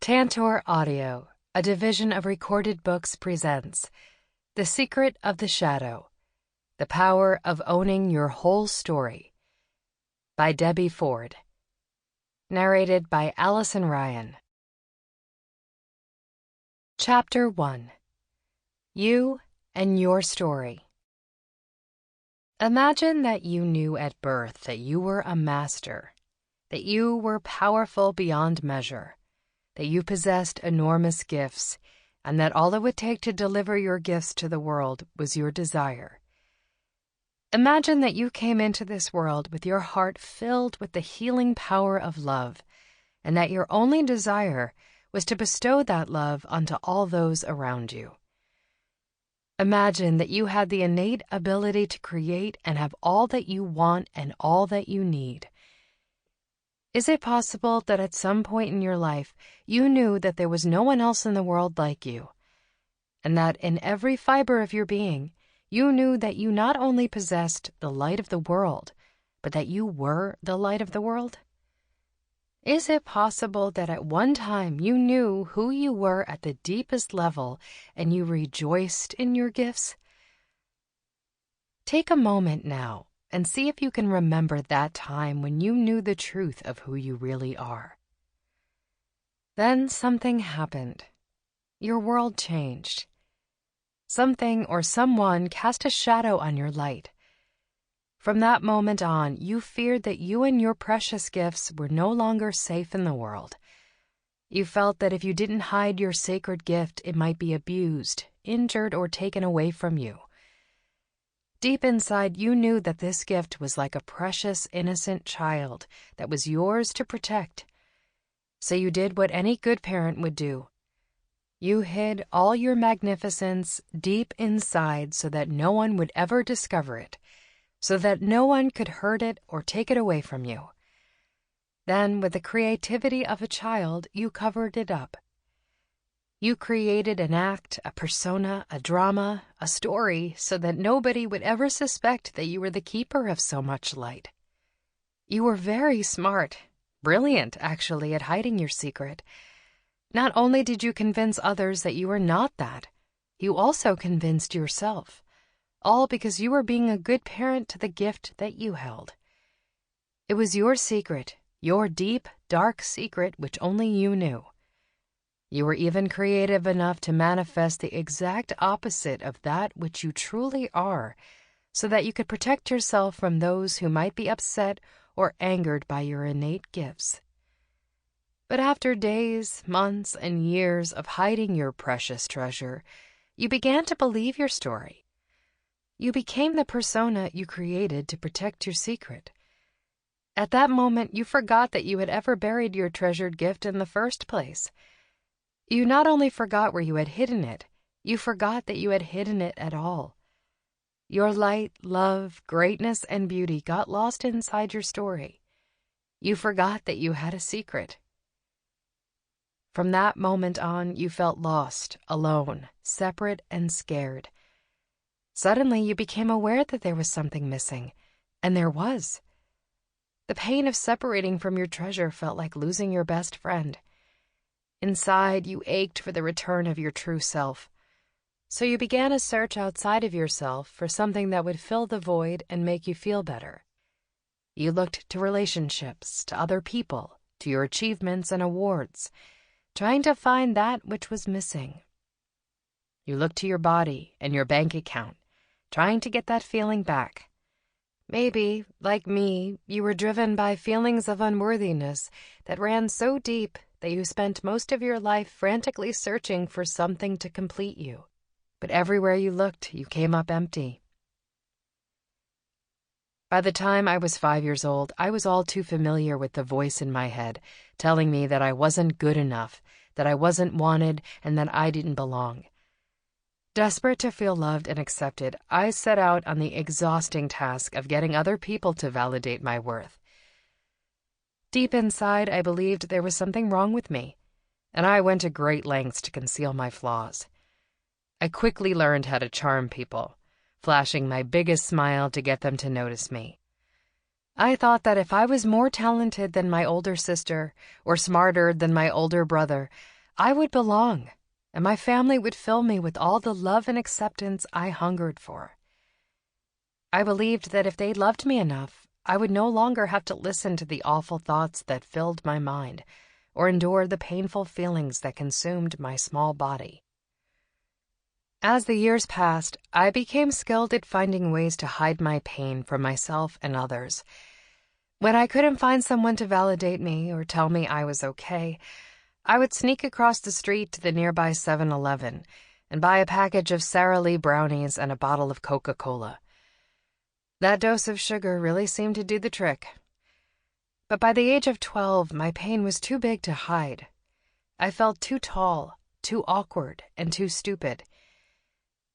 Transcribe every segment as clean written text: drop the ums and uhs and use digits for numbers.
Tantor Audio, a division of Recorded Books, presents The Secret of the Shadow, The Power of Owning Your Whole Story by Debbie Ford. Narrated by Allyson Ryan. Chapter 1. You and Your Story. Imagine that you knew at birth that you were a master, that you were powerful beyond measure, that you possessed enormous gifts, and that all it would take to deliver your gifts to the world was your desire. Imagine that you came into this world with your heart filled with the healing power of love, and that your only desire was to bestow that love onto all those around you. Imagine that you had the innate ability to create and have all that you want and all that you need. Is it possible that at some point in your life you knew that there was no one else in the world like you, and that in every fiber of your being you knew that you not only possessed the light of the world, but that you were the light of the world? Is it possible that at one time you knew who you were at the deepest level and you rejoiced in your gifts? Take a moment now and see if you can remember that time when you knew the truth of who you really are. Then something happened. Your world changed. Something or someone cast a shadow on your light. From that moment on, you feared that you and your precious gifts were no longer safe in the world. You felt that if you didn't hide your sacred gift, it might be abused, injured, or taken away from you. Deep inside, you knew that this gift was like a precious, innocent child that was yours to protect. So you did what any good parent would do. You hid all your magnificence deep inside so that no one would ever discover it, so that no one could hurt it or take it away from you. Then, with the creativity of a child, you covered it up. You created an act, a persona, a drama, a story, so that nobody would ever suspect that you were the keeper of so much light. You were very smart, brilliant, actually, at hiding your secret. Not only did you convince others that you were not that, you also convinced yourself, all because you were being a good parent to the gift that you held. It was your secret, your deep, dark secret, which only you knew. You were even creative enough to manifest the exact opposite of that which you truly are, so that you could protect yourself from those who might be upset or angered by your innate gifts. But after days, months, and years of hiding your precious treasure, you began to believe your story. You became the persona you created to protect your secret. At that moment, you forgot that you had ever buried your treasured gift in the first place. You not only forgot where you had hidden it, you forgot that you had hidden it at all. Your light, love, greatness, and beauty got lost inside your story. You forgot that you had a secret. From that moment on, you felt lost, alone, separate, and scared. Suddenly, you became aware that there was something missing, and there was. The pain of separating from your treasure felt like losing your best friend. Inside, you ached for the return of your true self. So you began a search outside of yourself for something that would fill the void and make you feel better. You looked to relationships, to other people, to your achievements and awards, trying to find that which was missing. You looked to your body and your bank account, trying to get that feeling back. Maybe, like me, you were driven by feelings of unworthiness that ran so deep that you spent most of your life frantically searching for something to complete you. But everywhere you looked, you came up empty. By the time I was 5 years old, I was all too familiar with the voice in my head, telling me that I wasn't good enough, that I wasn't wanted, and that I didn't belong. Desperate to feel loved and accepted, I set out on the exhausting task of getting other people to validate my worth. Deep inside, I believed there was something wrong with me, and I went to great lengths to conceal my flaws. I quickly learned how to charm people, flashing my biggest smile to get them to notice me. I thought that if I was more talented than my older sister or smarter than my older brother, I would belong, and my family would fill me with all the love and acceptance I hungered for. I believed that if they loved me enough, I would no longer have to listen to the awful thoughts that filled my mind or endure the painful feelings that consumed my small body. As the years passed, I became skilled at finding ways to hide my pain from myself and others. When I couldn't find someone to validate me or tell me I was okay, I would sneak across the street to the nearby 7-Eleven and buy a package of Sara Lee brownies and a bottle of Coca-Cola. That dose of sugar really seemed to do the trick. But by the age of 12, my pain was too big to hide. I felt too tall, too awkward, and too stupid.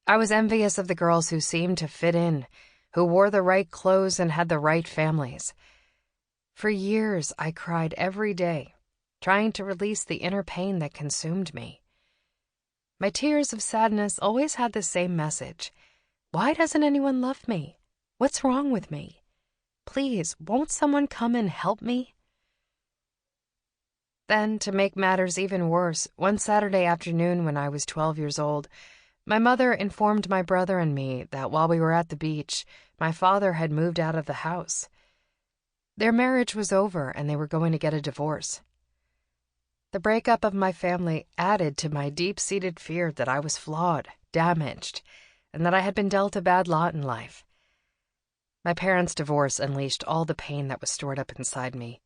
I was envious of the girls who seemed to fit in, who wore the right clothes and had the right families. For years, I cried every day, trying to release the inner pain that consumed me. My tears of sadness always had the same message. Why doesn't anyone love me? What's wrong with me? Please, won't someone come and help me? Then, to make matters even worse, one Saturday afternoon when I was 12 years old, my mother informed my brother and me that while we were at the beach, my father had moved out of the house. Their marriage was over and they were going to get a divorce. The breakup of my family added to my deep-seated fear that I was flawed, damaged, and that I had been dealt a bad lot in life. My parents' divorce unleashed all the pain that was stored up inside me.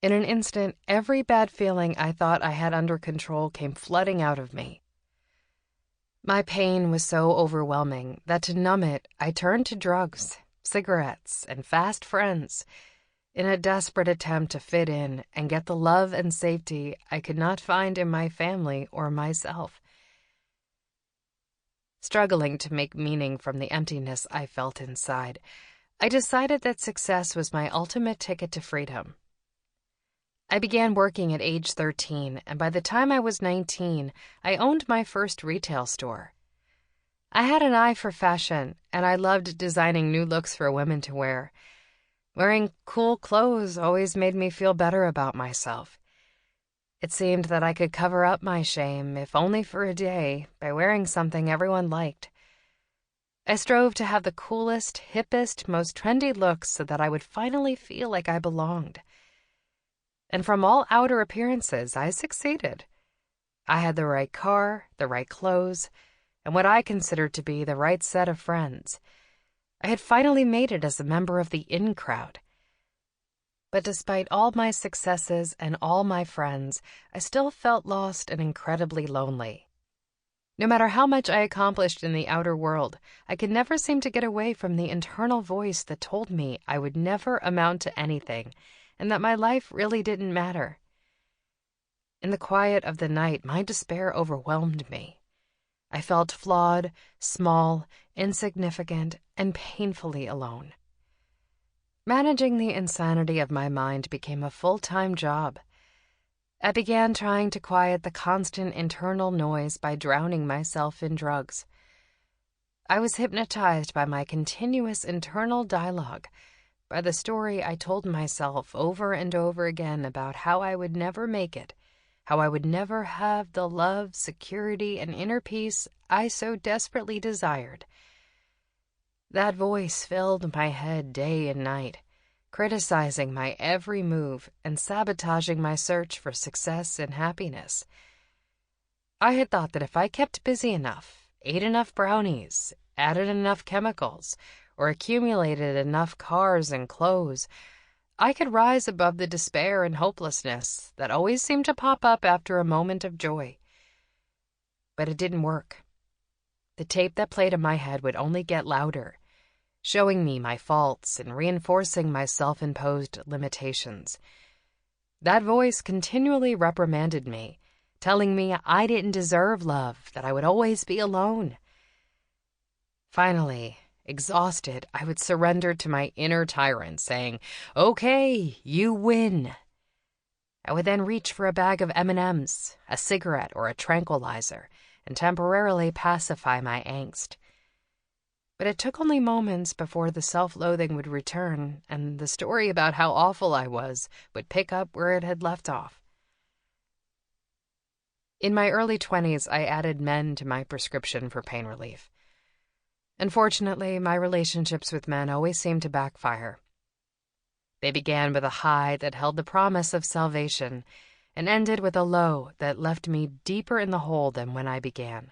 In an instant, every bad feeling I thought I had under control came flooding out of me. My pain was so overwhelming that to numb it, I turned to drugs, cigarettes, and fast friends in a desperate attempt to fit in and get the love and safety I could not find in my family or myself. Struggling to make meaning from the emptiness I felt inside, I decided that success was my ultimate ticket to freedom. I began working at age 13, and by the time I was 19, I owned my first retail store. I had an eye for fashion, and I loved designing new looks for women to wear. Wearing cool clothes always made me feel better about myself. It seemed that I could cover up my shame, if only for a day, by wearing something everyone liked. I strove to have the coolest, hippest, most trendy looks so that I would finally feel like I belonged. And from all outer appearances, I succeeded. I had the right car, the right clothes, and what I considered to be the right set of friends. I had finally made it as a member of the in crowd. But despite all my successes and all my friends, I still felt lost and incredibly lonely. No matter how much I accomplished in the outer world, I could never seem to get away from the internal voice that told me I would never amount to anything, and that my life really didn't matter. In the quiet of the night, my despair overwhelmed me. I felt flawed, small, insignificant, and painfully alone. Managing the insanity of my mind became a full-time job. I began trying to quiet the constant internal noise by drowning myself in drugs. I was hypnotized by my continuous internal dialogue, by the story I told myself over and over again about how I would never make it, how I would never have the love, security, and inner peace I so desperately desired. That voice filled my head day and night, criticizing my every move and sabotaging my search for success and happiness. I had thought that if I kept busy enough, ate enough brownies, added enough chemicals, or accumulated enough cars and clothes, I could rise above the despair and hopelessness that always seemed to pop up after a moment of joy. But it didn't work. The tape that played in my head would only get louder, showing me my faults and reinforcing my self-imposed limitations. That voice continually reprimanded me, telling me I didn't deserve love, that I would always be alone. Finally, exhausted, I would surrender to my inner tyrant, saying, "Okay, you win." I would then reach for a bag of M&Ms, a cigarette, or a tranquilizer, and temporarily pacify my angst. But it took only moments before the self-loathing would return and the story about how awful I was would pick up where it had left off. In my early 20s, I added men to my prescription for pain relief. Unfortunately, my relationships with men always seemed to backfire. They began with a high that held the promise of salvation and ended with a low that left me deeper in the hole than when I began.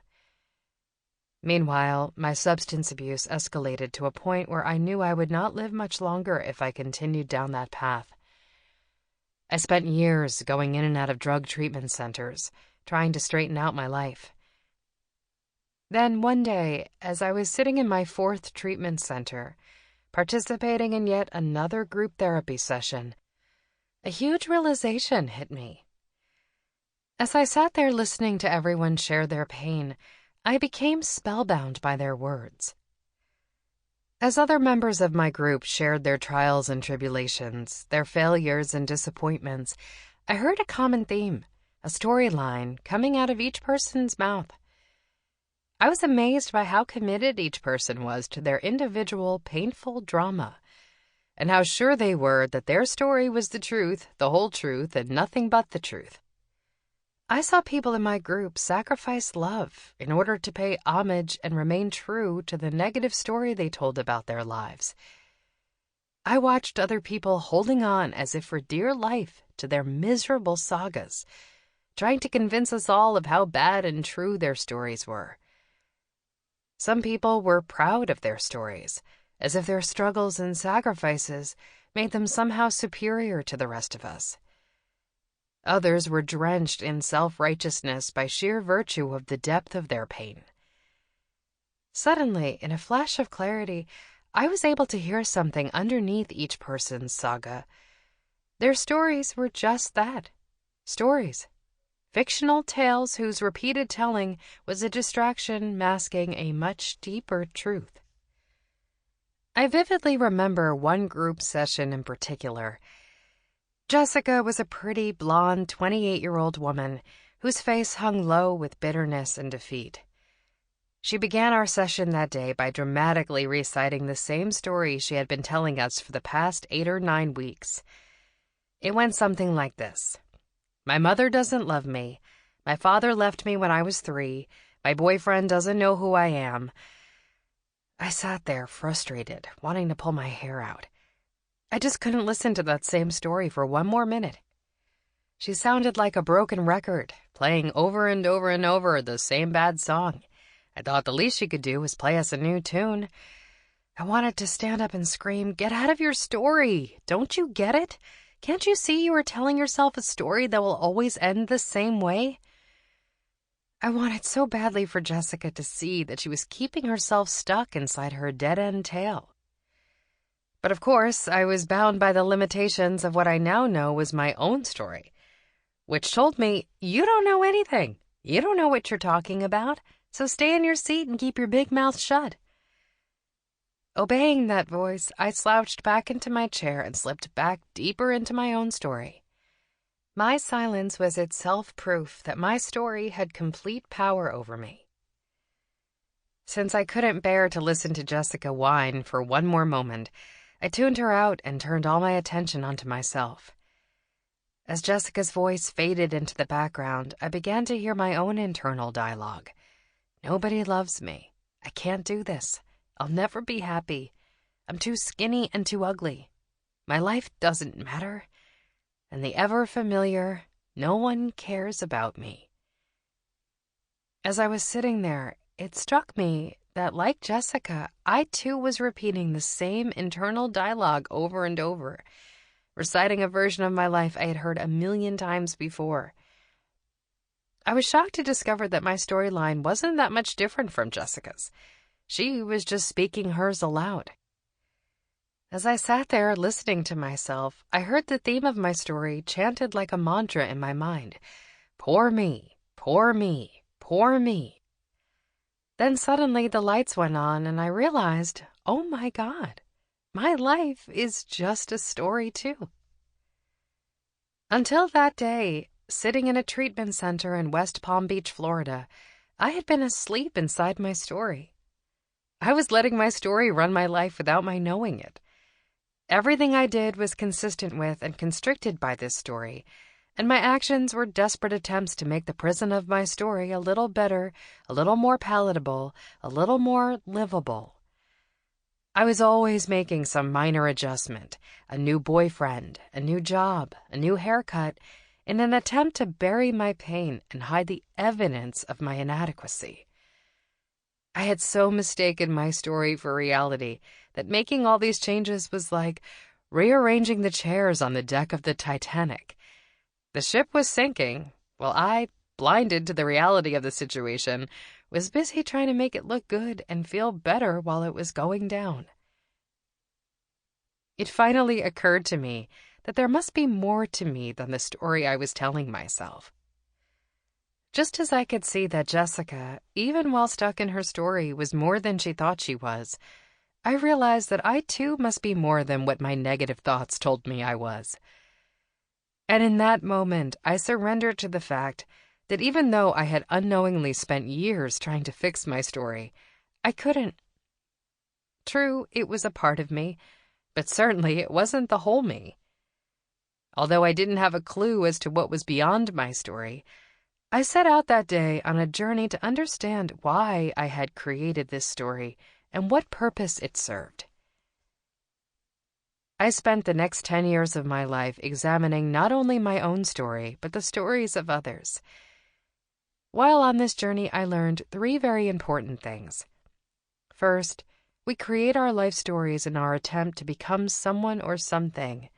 Meanwhile, my substance abuse escalated to a point where I knew I would not live much longer if I continued down that path. I spent years going in and out of drug treatment centers, trying to straighten out my life. Then one day, as I was sitting in my 4th treatment center, participating in yet another group therapy session, a huge realization hit me. As I sat there listening to everyone share their pain, I became spellbound by their words. As other members of my group shared their trials and tribulations, their failures and disappointments, I heard a common theme, a storyline coming out of each person's mouth. I was amazed by how committed each person was to their individual painful drama, and how sure they were that their story was the truth, the whole truth, and nothing but the truth. I saw people in my group sacrifice love in order to pay homage and remain true to the negative story they told about their lives. I watched other people holding on as if for dear life to their miserable sagas, trying to convince us all of how bad and true their stories were. Some people were proud of their stories, as if their struggles and sacrifices made them somehow superior to the rest of us. Others were drenched in self-righteousness by sheer virtue of the depth of their pain. Suddenly, in a flash of clarity, I was able to hear something underneath each person's saga. Their stories were just that, stories. Fictional tales whose repeated telling was a distraction masking a much deeper truth. I vividly remember one group session in particular. Jessica was a pretty, blonde, 28-year-old woman whose face hung low with bitterness and defeat. She began our session that day by dramatically reciting the same story she had been telling us for the past 8 or 9 weeks. It went something like this. My mother doesn't love me. My father left me when I was 3. My boyfriend doesn't know who I am. I sat there, frustrated, wanting to pull my hair out. I just couldn't listen to that same story for one more minute. She sounded like a broken record, playing over and over and over the same bad song. I thought the least she could do was play us a new tune. I wanted to stand up and scream, "Get out of your story! Don't you get it? Can't you see you are telling yourself a story that will always end the same way?" I wanted so badly for Jessica to see that she was keeping herself stuck inside her dead-end tale. But of course, I was bound by the limitations of what I now know was my own story, which told me, you don't know anything. You don't know what you're talking about, so stay in your seat and keep your big mouth shut. Obeying that voice, I slouched back into my chair and slipped back deeper into my own story. My silence was itself proof that my story had complete power over me. Since I couldn't bear to listen to Jessica whine for one more moment, I tuned her out and turned all my attention onto myself. As Jessica's voice faded into the background, I began to hear my own internal dialogue. Nobody loves me. I can't do this. I'll never be happy. I'm too skinny and too ugly. My life doesn't matter. And the ever-familiar, no one cares about me. As I was sitting there, it struck me that, like Jessica, I too was repeating the same internal dialogue over and over, reciting a version of my life I had heard 1,000,000 times before. I was shocked to discover that my storyline wasn't that much different from Jessica's. She was just speaking hers aloud. As I sat there listening to myself, I heard the theme of my story chanted like a mantra in my mind. Poor me, poor me, poor me. Then suddenly the lights went on and I realized, oh my God, my life is just a story too. Until that day, sitting in a treatment center in West Palm Beach, Florida, I had been asleep inside my story. I was letting my story run my life without my knowing it. Everything I did was consistent with and constricted by this story, and my actions were desperate attempts to make the prison of my story a little better, a little more palatable, a little more livable. I was always making some minor adjustment, a new boyfriend, a new job, a new haircut, in an attempt to bury my pain and hide the evidence of my inadequacy. I had so mistaken my story for reality that making all these changes was like rearranging the chairs on the deck of the Titanic. The ship was sinking, while I, blinded to the reality of the situation, was busy trying to make it look good and feel better while it was going down. It finally occurred to me that there must be more to me than the story I was telling myself. Just as I could see that Jessica, even while stuck in her story, was more than she thought she was, I realized that I too must be more than what my negative thoughts told me I was. And in that moment, I surrendered to the fact that even though I had unknowingly spent years trying to fix my story, I couldn't. True, it was a part of me, but certainly it wasn't the whole me. Although I didn't have a clue as to what was beyond my story, I set out that day on a journey to understand why I had created this story and what purpose it served. I spent the next 10 years of my life examining not only my own story, but the stories of others. While on this journey, I learned 3 very important things. First, we create our life stories in our attempt to become someone or something.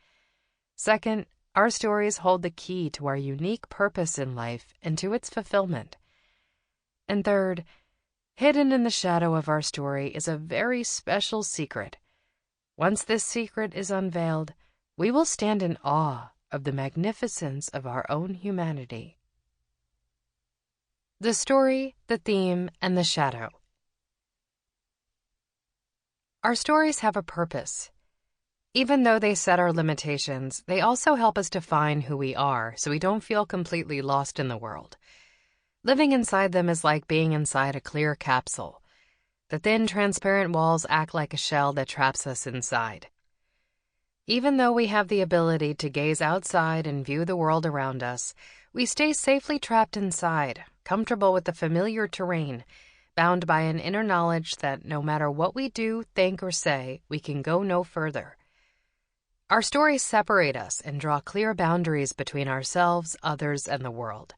Second, our stories hold the key to our unique purpose in life and to its fulfillment. And third, hidden in the shadow of our story is a very special secret. Once this secret is unveiled, we will stand in awe of the magnificence of our own humanity. The story, the theme, and the shadow. Our stories have a purpose. Even though they set our limitations, they also help us define who we are so we don't feel completely lost in the world. Living inside them is like being inside a clear capsule. The thin, transparent walls act like a shell that traps us inside. Even though we have the ability to gaze outside and view the world around us, we stay safely trapped inside, comfortable with the familiar terrain, bound by an inner knowledge that no matter what we do, think, or say, we can go no further. Our stories separate us and draw clear boundaries between ourselves, others, and the world.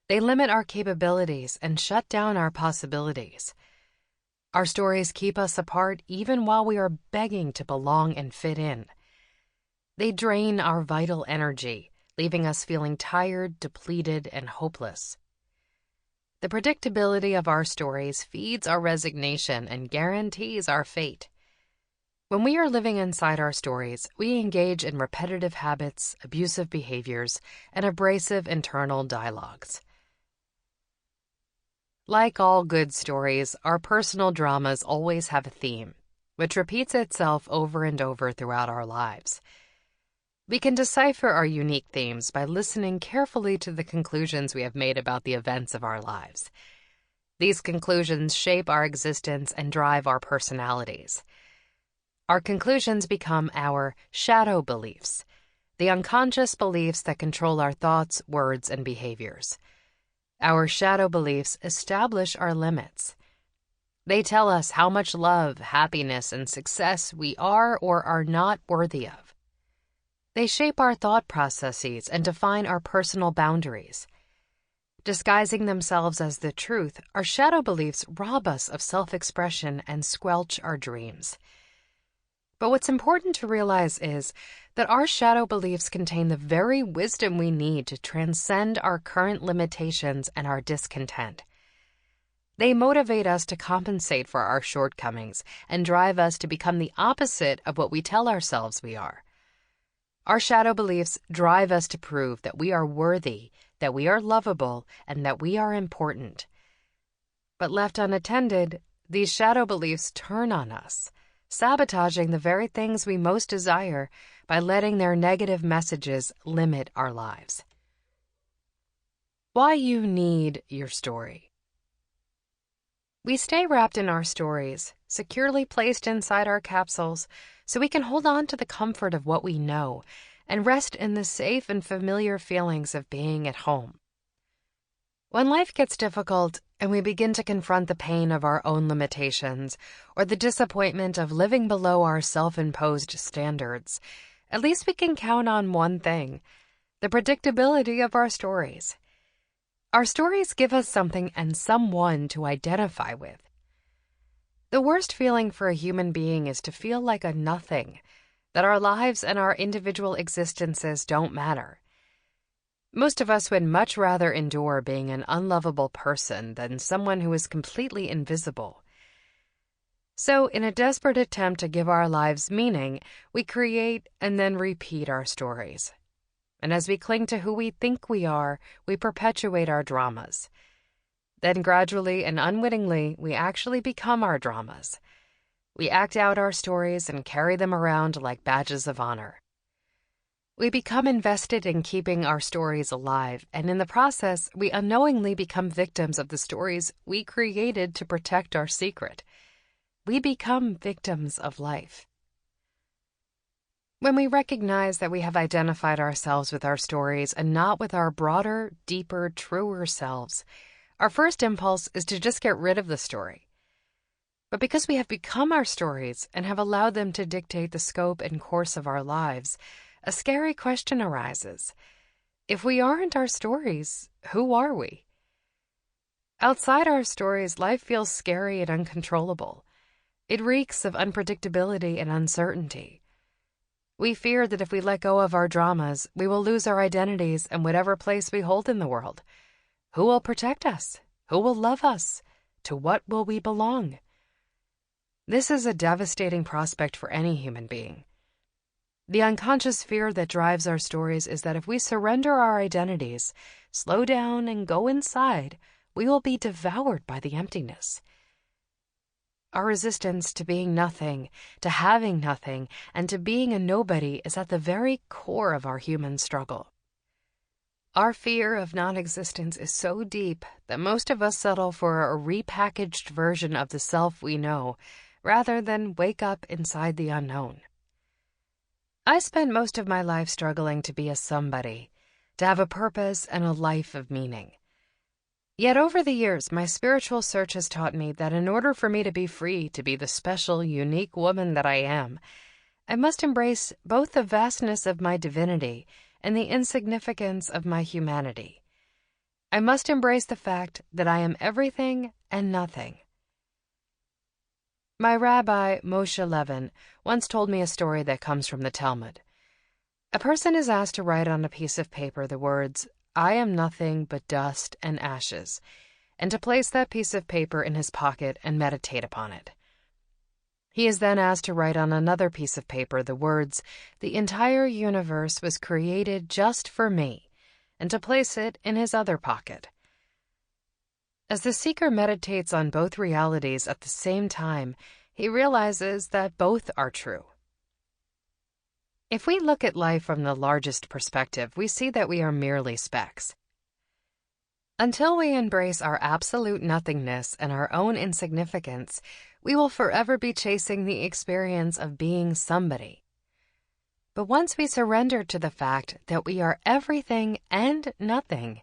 They limit our capabilities and shut down our possibilities. Our stories keep us apart even while we are begging to belong and fit in. They drain our vital energy, leaving us feeling tired, depleted, and hopeless. The predictability of our stories feeds our resignation and guarantees our fate. When we are living inside our stories, we engage in repetitive habits, abusive behaviors, and abrasive internal dialogues. Like all good stories, our personal dramas always have a theme, which repeats itself over and over throughout our lives. We can decipher our unique themes by listening carefully to the conclusions we have made about the events of our lives. These conclusions shape our existence and drive our personalities. Our conclusions become our shadow beliefs, the unconscious beliefs that control our thoughts, words, and behaviors. Our shadow beliefs establish our limits. They tell us how much love, happiness, and success we are or are not worthy of. They shape our thought processes and define our personal boundaries. Disguising themselves as the truth, our shadow beliefs rob us of self-expression and squelch our dreams. But what's important to realize is that our shadow beliefs contain the very wisdom we need to transcend our current limitations and our discontent. They motivate us to compensate for our shortcomings and drive us to become the opposite of what we tell ourselves we are. Our shadow beliefs drive us to prove that we are worthy, that we are lovable, and that we are important. But left unattended, these shadow beliefs turn on us, sabotaging the very things we most desire by letting their negative messages limit our lives. Why you need your story. We stay wrapped in our stories securely placed inside our capsules, so we can hold on to the comfort of what we know and rest in the safe and familiar feelings of being at home. When life gets difficult and we begin to confront the pain of our own limitations or the disappointment of living below our self-imposed standards, at least we can count on one thing: the predictability of our stories. Our stories give us something and someone to identify with. The worst feeling for a human being is to feel like a nothing, that our lives and our individual existences don't matter. Most of us would much rather endure being an unlovable person than someone who is completely invisible. So, in a desperate attempt to give our lives meaning, we create and then repeat our stories. And as we cling to who we think we are, we perpetuate our dramas. Then gradually and unwittingly, we actually become our dramas. We act out our stories and carry them around like badges of honor. We become invested in keeping our stories alive, and in the process, we unknowingly become victims of the stories we created to protect our secret. We become victims of life. When we recognize that we have identified ourselves with our stories and not with our broader, deeper, truer selves, our first impulse is to just get rid of the story. But because we have become our stories and have allowed them to dictate the scope and course of our lives, a scary question arises. If we aren't our stories, who are we? Outside our stories, life feels scary and uncontrollable. It reeks of unpredictability and uncertainty. We fear that if we let go of our dramas, we will lose our identities and whatever place we hold in the world. Who will protect us? Who will love us? To what will we belong? This is a devastating prospect for any human being. The unconscious fear that drives our stories is that if we surrender our identities, slow down, and go inside, we will be devoured by the emptiness. Our resistance to being nothing, to having nothing, and to being a nobody is at the very core of our human struggle. Our fear of non-existence is so deep that most of us settle for a repackaged version of the self we know, rather than wake up inside the unknown. I spent most of my life struggling to be a somebody, to have a purpose and a life of meaning. Yet over the years, my spiritual search has taught me that in order for me to be free to be the special, unique woman that I am, I must embrace both the vastness of my divinity and the insignificance of my humanity. I must embrace the fact that I am everything and nothing. My rabbi, Moshe Levin, once told me a story that comes from the Talmud. A person is asked to write on a piece of paper the words, "I am nothing but dust and ashes," and to place that piece of paper in his pocket and meditate upon it. He is then asked to write on another piece of paper the words, "The entire universe was created just for me," and to place it in his other pocket. As the seeker meditates on both realities at the same time, he realizes that both are true. If we look at life from the largest perspective, we see that we are merely specks. Until we embrace our absolute nothingness and our own insignificance, we will forever be chasing the experience of being somebody. But once we surrender to the fact that we are everything and nothing,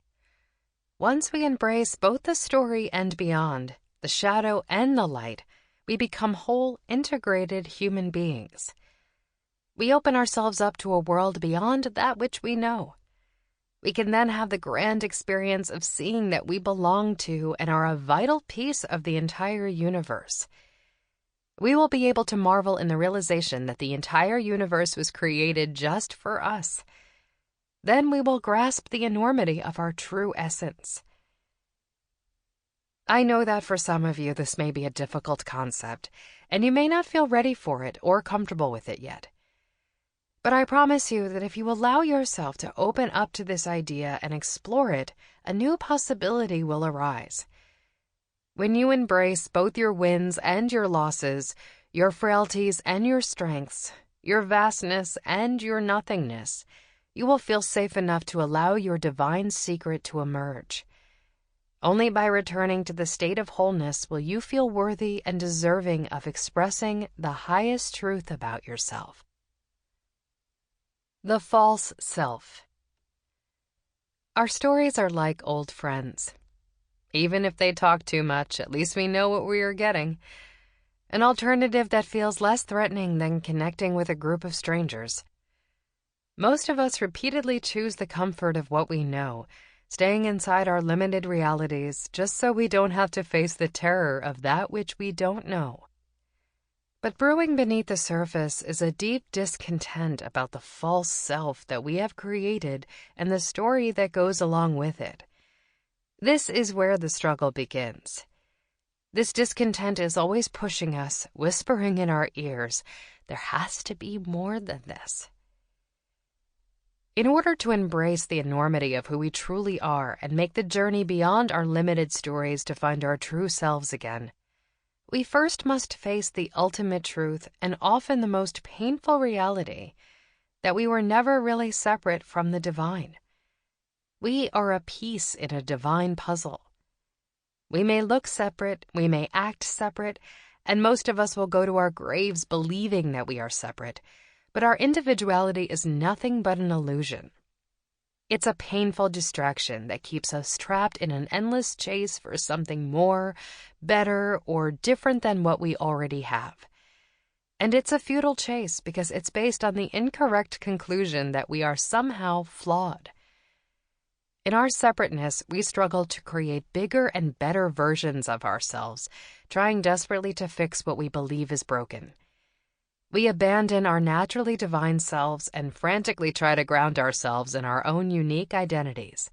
once we embrace both the story and beyond, the shadow and the light, we become whole, integrated human beings. We open ourselves up to a world beyond that which we know. We can then have the grand experience of seeing that we belong to and are a vital piece of the entire universe. We will be able to marvel in the realization that the entire universe was created just for us. Then we will grasp the enormity of our true essence. I know that for some of you this may be a difficult concept, and you may not feel ready for it or comfortable with it yet. But I promise you that if you allow yourself to open up to this idea and explore it, a new possibility will arise. When you embrace both your wins and your losses, your frailties and your strengths, your vastness and your nothingness, you will feel safe enough to allow your divine secret to emerge. Only by returning to the state of wholeness will you feel worthy and deserving of expressing the highest truth about yourself. The false self. Our stories are like old friends. Even if they talk too much, at least we know what we are getting. An alternative that feels less threatening than connecting with a group of strangers. Most of us repeatedly choose the comfort of what we know, staying inside our limited realities just so we don't have to face the terror of that which we don't know. But brewing beneath the surface is a deep discontent about the false self that we have created and the story that goes along with it. This is where the struggle begins. This discontent is always pushing us, whispering in our ears, there has to be more than this. In order to embrace the enormity of who we truly are and make the journey beyond our limited stories to find our true selves again, we first must face the ultimate truth and often the most painful reality that we were never really separate from the divine. We are a piece in a divine puzzle. We may look separate, we may act separate, and most of us will go to our graves believing that we are separate, but our individuality is nothing but an illusion. It's a painful distraction that keeps us trapped in an endless chase for something more, better, or different than what we already have. And it's a futile chase because it's based on the incorrect conclusion that we are somehow flawed. In our separateness, we struggle to create bigger and better versions of ourselves, trying desperately to fix what we believe is broken. We abandon our naturally divine selves and frantically try to ground ourselves in our own unique identities.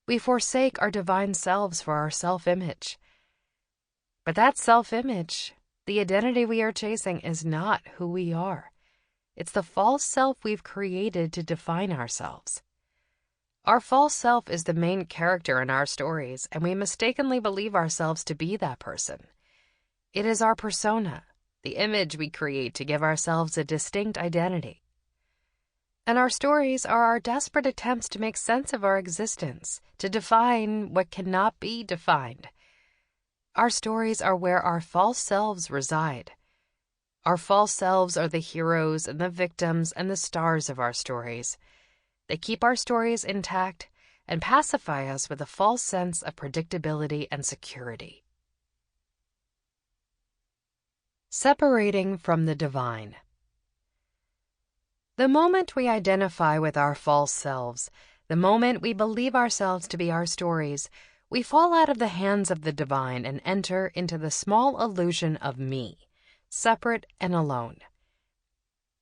We forsake our divine selves for our self-image. But that self-image, the identity we are chasing, is not who we are. It's the false self we've created to define ourselves. Our false self is the main character in our stories, and we mistakenly believe ourselves to be that person. It is our persona, the image we create to give ourselves a distinct identity. And our stories are our desperate attempts to make sense of our existence, to define what cannot be defined. Our stories are where our false selves reside. Our false selves are the heroes and the victims and the stars of our stories. They keep our stories intact and pacify us with a false sense of predictability and security. Separating from the divine. The moment we identify with our false selves, the moment we believe ourselves to be our stories, we fall out of the hands of the divine and enter into the small illusion of me, separate and alone.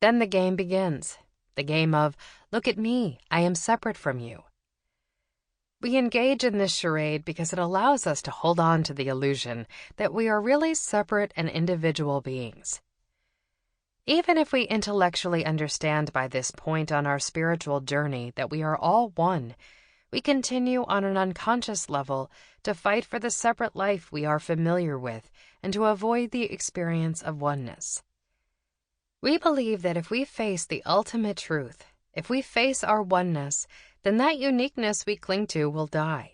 Then the game begins. The game of, look at me, I am separate from you. We engage in this charade because it allows us to hold on to the illusion that we are really separate and individual beings. Even if we intellectually understand by this point on our spiritual journey that we are all one, we continue on an unconscious level to fight for the separate life we are familiar with and to avoid the experience of oneness. We believe that if we face the ultimate truth, if we face our oneness, then that uniqueness we cling to will die.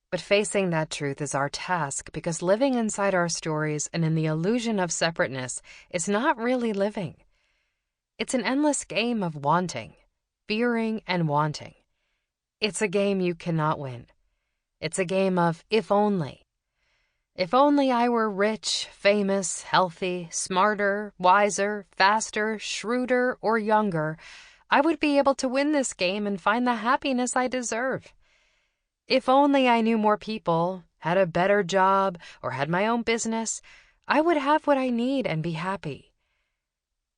But facing that truth is our task because living inside our stories and in the illusion of separateness is not really living. It's an endless game of wanting, fearing, and wanting. It's a game you cannot win. It's a game of if only. If only I were rich, famous, healthy, smarter, wiser, faster, shrewder, or younger, I would be able to win this game and find the happiness I deserve. If only I knew more people, had a better job, or had my own business, I would have what I need and be happy.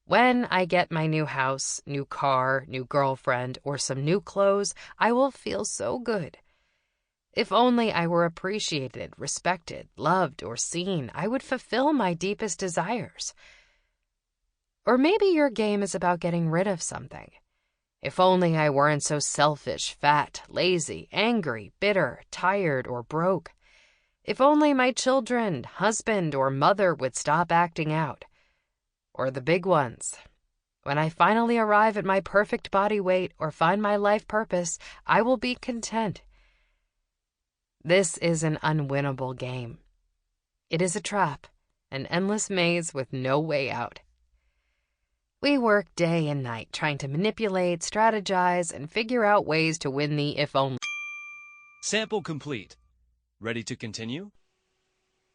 When I get my new house, new car, new girlfriend, or some new clothes, I will feel so good. If only I were appreciated, respected, loved, or seen, I would fulfill my deepest desires. Or maybe your game is about getting rid of something. If only I weren't so selfish, fat, lazy, angry, bitter, tired, or broke. If only my children, husband, or mother would stop acting out. Or the big ones. When I finally arrive at my perfect body weight or find my life purpose, I will be content. This is an unwinnable game. It is a trap, an endless maze with no way out. We work day and night trying to manipulate, strategize, and figure out ways to win the if only. Sample complete. Ready to continue?